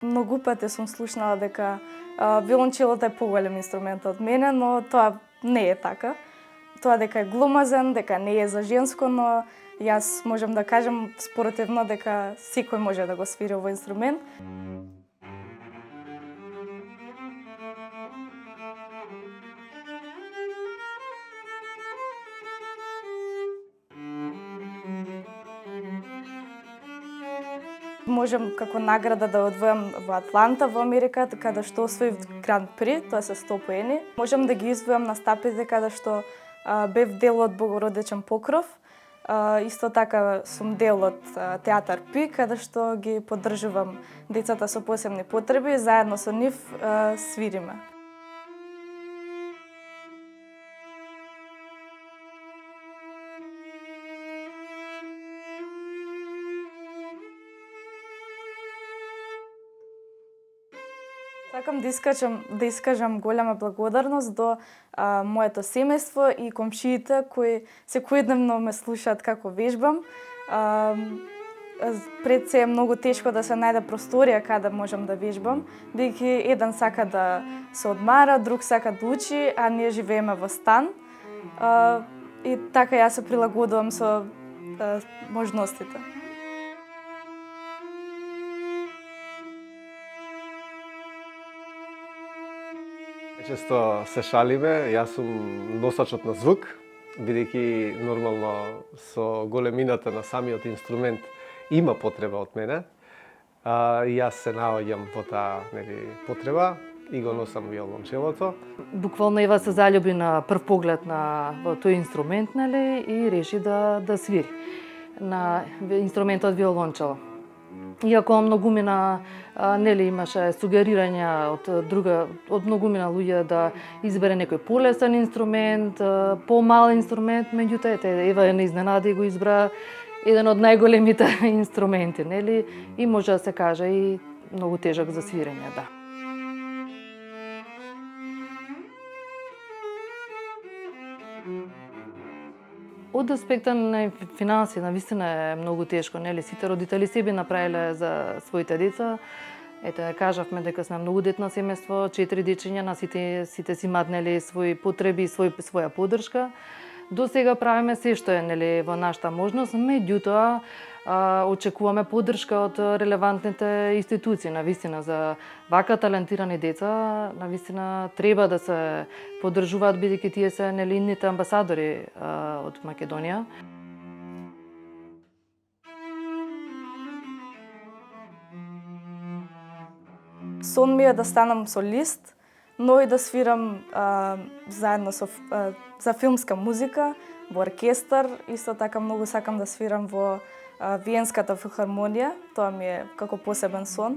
Многу пати сум слушнала дека виолончелото е поголем инструмент од мене, но тоа не е така. Тоа дека е гломазен, дека не е за женско, но јас можам да кажам спротивно дека секој може да го свири овој инструмент. Можам како награда да одвојам во Атланта во Америка, каде што освоив Гранд При, тоа се 100 поени. Можам да ги извојам настапите каде што бев дел од Богородичен покров. Исто така сум дел од Театар Пи, каде што ги поддржувам децата со посебни потреби и заедно со нив свириме. Сакам да искажам голема благодарност до моето семејство и комшиите кои секојдневно ме слушаат како вежбам. Пред се е многу тешко да се најде просторија каде можам да вежбам, бидејќи еден сака да се одмара, друг сака да учи, а ние живееме во стан. И така јас се прилагодувам со можностите. Често се шалиме, јас сум носачот на звук, бидејќи нормално со големината на самиот инструмент има потреба од мене. Јас се наоѓам во таа потреба и го носам виолончелото. Буквално Ева се заљуби на прв поглед во тој инструмент, и реши да свири на инструментот виолончело. Иако многумина имаше сугерирања од многумина луѓе да избере некој полесен инструмент, помал инструмент, меѓутоа Ева ја не изненади и го избра еден од најголемите инструменти, и може да се каже и многу тежок за свирење, да. Од аспекта на финансии, навистина е многу тешко, Сите родители себе направиле за своите деца. Ете, кажавме дека сме многу детно семејство, 4 дечиња, на сите си имаат своји потреби и своја поддршка. До сега правиме се што е во нашата можност, меѓутоа очекуваме поддршка од релевантните институции. Навистина за вака талентирани деца, навистина треба да се поддржуваат, бидејќи тие се идните амбасадори од Македонија. Сон ми е да станам солист, но и да свирам заедно за филмска музика, во оркестар. Исто така многу сакам да свирам во Виенската филхармонија, тоа ми е како посебен сон.